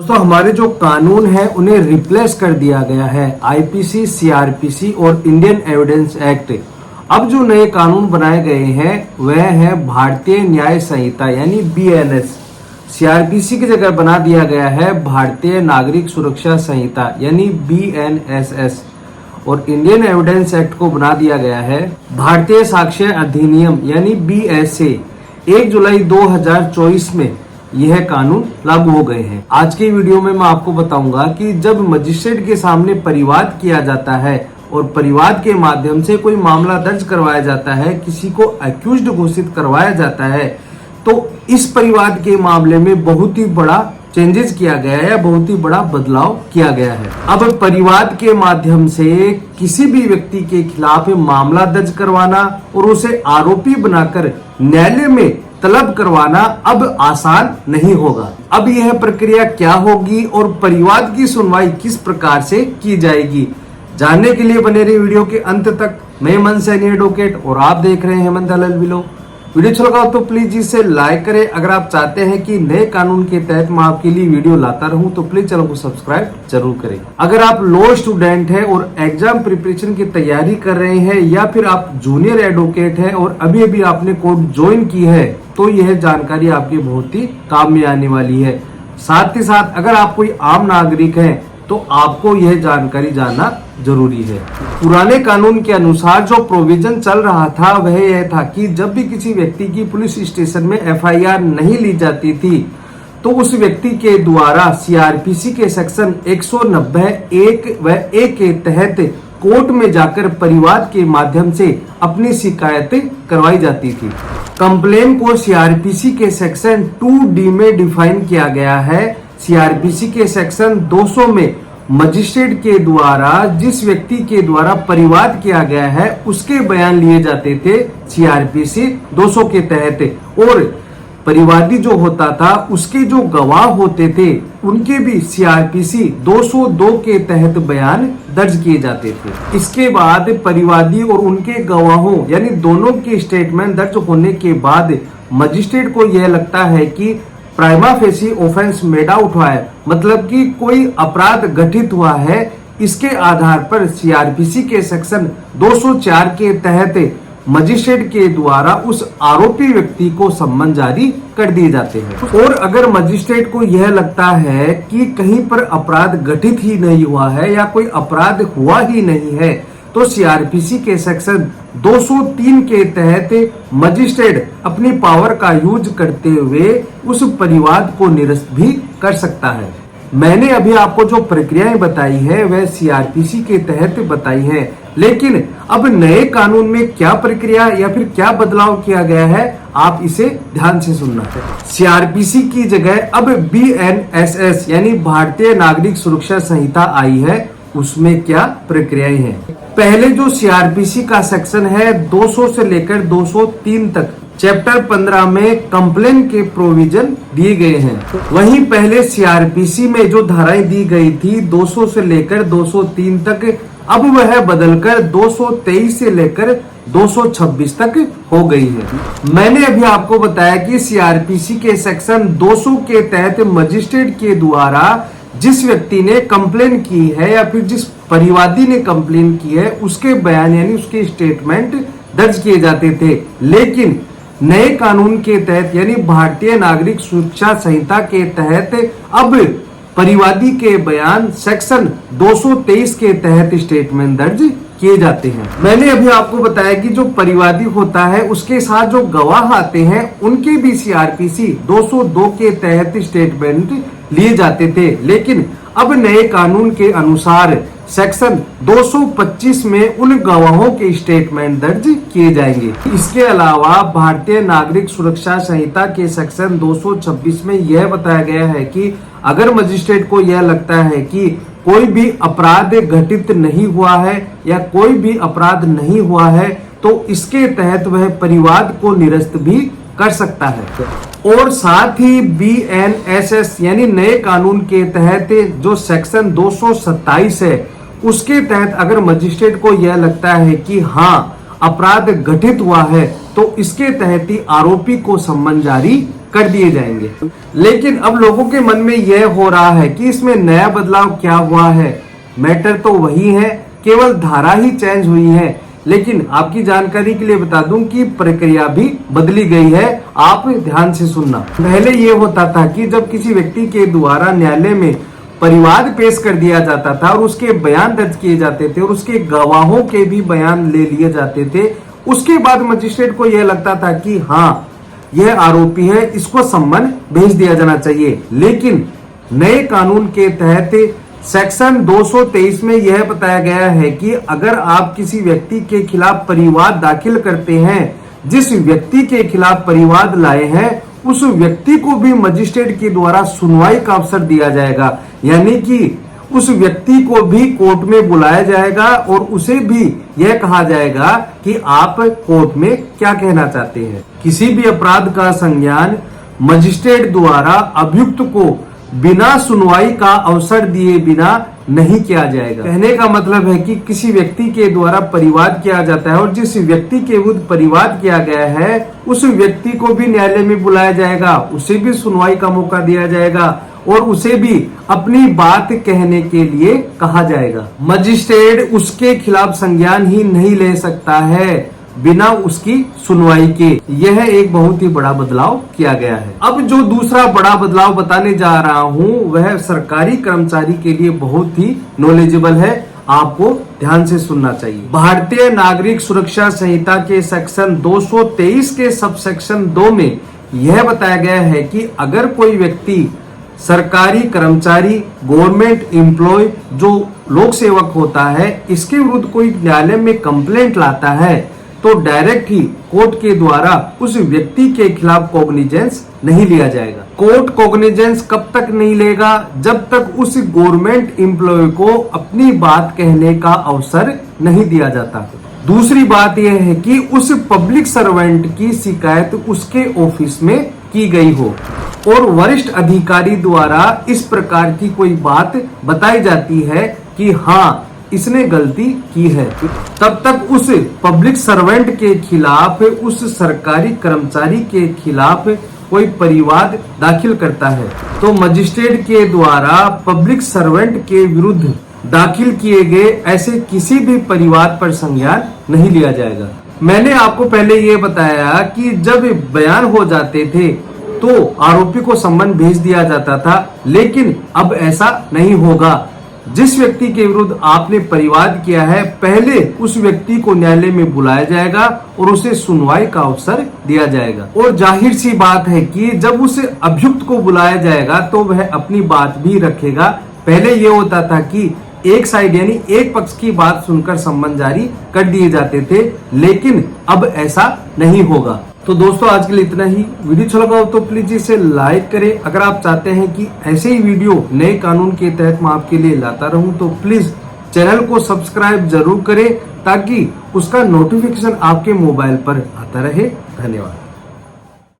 दोस्तों हमारे जो कानून है उन्हें रिप्लेस कर दिया गया है आईपीसी, सीआरपीसी और इंडियन एविडेंस एक्ट। अब जो नए कानून बनाए गए हैं वह है भारतीय न्याय संहिता यानी बीएनएस। सीआरपीसी की जगह बना दिया गया है भारतीय नागरिक सुरक्षा संहिता यानी बीएनएसएस और इंडियन एविडेंस एक्ट को बना दिया गया है भारतीय साक्ष्य अधिनियम यानी बीएसए। 1 जुलाई 2024 में यह कानून लागू हो गए हैं। आज के वीडियो में मैं आपको बताऊंगा कि जब मजिस्ट्रेट के सामने परिवाद किया जाता है और परिवाद के माध्यम से कोई मामला दर्ज करवाया जाता है, किसी को अक्यूज्ड घोषित करवाया जाता है, तो इस परिवाद के मामले में बहुत ही बड़ा चेंजेस किया गया है, बहुत ही बड़ा बदलाव किया गया है। अब परिवाद के माध्यम से किसी भी व्यक्ति के खिलाफ मामला दर्ज करवाना और उसे आरोपी बनाकर न्यायालय में तलब करवाना अब आसान नहीं होगा। अब यह प्रक्रिया क्या होगी और परिवाद की सुनवाई किस प्रकार से की जाएगी, जानने के लिए बने रहिए वीडियो के अंत तक। मैं हेमंत सैनी एडवोकेट और आप देख रहे हैं हेमंत दलाल बिलो। वीडियो अच्छा लगा तो प्लीज इसे लाइक करें। अगर आप चाहते हैं कि नए कानून के तहत मैं आपके लिए वीडियो लाता रहूं तो प्लीज चैनल को सब्सक्राइब जरूर करें। अगर आप लॉ स्टूडेंट हैं और एग्जाम प्रिपरेशन की तैयारी कर रहे हैं या फिर आप जूनियर एडवोकेट हैं और अभी अभी आपने कोर्स ज्वाइन की है तो यह जानकारी आपके बहुत ही काम में आने वाली है। साथ ही साथ अगर आप कोई आम नागरिक हैं तो आपको यह जानकारी जानना जरूरी है। पुराने कानून के अनुसार जो प्रोविजन चल रहा था वह यह था कि जब भी किसी व्यक्ति की पुलिस स्टेशन में एफआईआर नहीं ली जाती थी तो उस व्यक्ति के द्वारा सीआरपीसी के सेक्शन 190(1) व 1 के तहत कोर्ट में जाकर परिवाद के माध्यम से अपनी शिकायतें करवाई जाती थी। कंप्लेन को सीआरपीसी के सेक्शन 2D में डिफाइन किया गया है। सीआरपीसी के सेक्शन 200 में मजिस्ट्रेट के द्वारा जिस व्यक्ति के द्वारा परिवाद किया गया है उसके बयान लिए जाते थे सीआरपीसी 200 के तहत, और परिवादी जो होता था उसके जो गवाह होते थे उनके भी सीआरपीसी 202 के तहत बयान दर्ज किए जाते थे। इसके बाद परिवादी और उनके गवाहों यानी दोनों के स्टेटमेंट दर्ज होने के बाद मजिस्ट्रेट को यह लगता है कि prima facie offence made out हुआ है, मतलब कि कोई अपराध घटित हुआ है। इसके आधार पर सीआरपीसी के सेक्शन 204 के तहत मजिस्ट्रेट के द्वारा उस आरोपी व्यक्ति को सम्मन जारी कर दिए जाते हैं। और अगर मजिस्ट्रेट को यह लगता है कि कहीं पर अपराध घटित ही नहीं हुआ है या कोई अपराध हुआ ही नहीं है तो सीआरपीसी के सेक्शन 203 के तहत मजिस्ट्रेट अपनी पावर का यूज करते हुए उस परिवाद को निरस्त भी कर सकता है। मैंने अभी आपको जो प्रक्रियाएं बताई है वह सीआरपीसी के तहत बताई है, लेकिन अब नए कानून में क्या प्रक्रिया या फिर क्या बदलाव किया गया है आप इसे ध्यान से सुनना। सीआरपीसी की जगह अब बीएनएसएस यानी भारतीय नागरिक सुरक्षा संहिता आई है। उसमें क्या प्रक्रियाएं हैं? पहले जो सीआरपीसी का सेक्शन है 200 से लेकर 203 तक चैप्टर 15 में कंप्लेन के प्रोविजन दिए गए हैं। वहीं पहले सीआरपीसी में जो धाराएं दी गई थी 200 से लेकर 203 तक, अब वह बदलकर 223 से लेकर 226 तक हो गई है। मैंने अभी आपको बताया कि सीआरपीसी के सेक्शन 200 के तहत मजिस्ट्रेट के द्वारा जिस व्यक्ति ने कंप्लेन की है या फिर जिस परिवादी ने कंप्लेन की है उसके बयान यानी उसके स्टेटमेंट दर्ज किए जाते थे, लेकिन नए कानून के तहत यानी भारतीय नागरिक सुरक्षा संहिता के तहत अब परिवादी के बयान सेक्शन 223 के तहत स्टेटमेंट दर्ज किए जाते हैं। मैंने अभी आपको बताया कि जो परिवादी होता है उसके साथ जो गवाह आते हैं उनके भी सीआरपीसी 202 के तहत स्टेटमेंट लिए जाते थे, लेकिन अब नए कानून के अनुसार सेक्शन 225 में उन गवाहों के स्टेटमेंट दर्ज किए जाएंगे। इसके अलावा भारतीय नागरिक सुरक्षा संहिता के सेक्शन 226 में यह बताया गया है कि अगर मजिस्ट्रेट को यह लगता है कि कोई भी अपराध घटित नहीं हुआ है या कोई भी अपराध नहीं हुआ है तो इसके तहत वह परिवाद को निरस्त भी कर सकता है। और साथ ही बीएनएसएस यानी नए कानून के तहत जो सेक्शन 227 है उसके तहत अगर मजिस्ट्रेट को यह लगता है कि हाँ अपराध घटित हुआ है तो इसके तहत ही आरोपी को सम्मन जारी कर दिए जाएंगे। लेकिन अब लोगों के मन में यह हो रहा है कि इसमें नया बदलाव क्या हुआ है। मैटर तो वही है, केवल धारा ही चेंज हुई है। लेकिन आपकी जानकारी के लिए बता दूं कि प्रक्रिया भी बदली गई है। आप ध्यान से सुनना। पहले ये होता था कि जब किसी व्यक्ति के द्वारा न्यायालय में परिवाद पेश कर दिया जाता था और उसके बयान दर्ज किए जाते थे और उसके गवाहों के भी बयान ले लिए जाते थे, उसके बाद मजिस्ट्रेट को यह लगता था कि हाँ, यह आरोपी है, इसको सम्मन भेज दिया जाना चाहिए। लेकिन नए कानून के तहत सेक्शन 223 में यह बताया गया है कि अगर आप किसी व्यक्ति के खिलाफ परिवाद दाखिल करते हैं, जिस व्यक्ति के खिलाफ परिवाद लाए हैं उस व्यक्ति को भी मजिस्ट्रेट के द्वारा सुनवाई का अवसर दिया जाएगा। यानी कि उस व्यक्ति को भी कोर्ट में बुलाया जाएगा और उसे भी यह कहा जाएगा कि आप कोर्ट में क्या कहना चाहते हैं। किसी भी अपराध का संज्ञान मजिस्ट्रेट द्वारा अभियुक्त को बिना सुनवाई का अवसर दिए बिना नहीं किया जाएगा। कहने का मतलब है कि किसी व्यक्ति के द्वारा परिवाद किया जाता है और जिस व्यक्ति के विरुद्ध परिवाद किया गया है उस व्यक्ति को भी न्यायालय में बुलाया जाएगा, उसे भी सुनवाई का मौका दिया जाएगा और उसे भी अपनी बात कहने के लिए कहा जाएगा। मजिस्ट्रेट उसके खिलाफ संज्ञान ही नहीं ले सकता है बिना उसकी सुनवाई के। यह एक बहुत ही बड़ा बदलाव किया गया है। अब जो दूसरा बड़ा बदलाव बताने जा रहा हूं वह सरकारी कर्मचारी के लिए बहुत ही नॉलेजेबल है, आपको ध्यान से सुनना चाहिए। भारतीय नागरिक सुरक्षा संहिता के सेक्शन 223 के सब सेक्शन 2 में यह बताया गया है कि अगर कोई व्यक्ति सरकारी कर्मचारी, गवर्नमेंट एम्प्लॉय जो लोक सेवक होता है, इसके विरुद्ध कोई न्यायालय में कंप्लेंट लाता है तो डायरेक्ट ही कोर्ट के द्वारा उस व्यक्ति के खिलाफ कॉग्निजेंस नहीं लिया जाएगा। कोर्ट कॉग्निजेंस कब तक नहीं लेगा? जब तक उस गवर्नमेंट एम्प्लॉय को अपनी बात कहने का अवसर नहीं दिया जाता। दूसरी बात यह है कि उस पब्लिक सर्वेंट की शिकायत उसके ऑफिस में की गई हो और वरिष्ठ अधिकारी द्वारा इस प्रकार की कोई बात बताई जाती है कि हाँ, इसने गलती की है, तब तक उस पब्लिक सर्वेंट के खिलाफ, उस सरकारी कर्मचारी के खिलाफ कोई परिवाद दाखिल करता है तो मजिस्ट्रेट के द्वारा पब्लिक सर्वेंट के विरुद्ध दाखिल किए गए ऐसे किसी भी परिवाद पर संज्ञान नहीं लिया जाएगा। मैंने आपको पहले ये बताया कि जब बयान हो जाते थे तो आरोपी को सम्मन भेज दिया जाता था, लेकिन अब ऐसा नहीं होगा। जिस व्यक्ति के विरुद्ध आपने परिवाद किया है पहले उस व्यक्ति को न्यायालय में बुलाया जाएगा और उसे सुनवाई का अवसर दिया जाएगा। और जाहिर सी बात है कि जब उस अभियुक्त को बुलाया जाएगा तो वह अपनी बात भी रखेगा। पहले ये होता था कि एक साइड यानी एक पक्ष की बात सुनकर सम्मन जारी कर दिए जाते थे, लेकिन अब ऐसा नहीं होगा। तो दोस्तों आज के लिए इतना ही। वीडियो अच्छा लगा हो तो प्लीज इसे लाइक करें। अगर आप चाहते हैं कि ऐसे ही वीडियो नए कानून के तहत मैं आपके लिए लाता रहूं तो प्लीज चैनल को सब्सक्राइब जरूर करें ताकि उसका नोटिफिकेशन आपके मोबाइल पर आता रहे। धन्यवाद।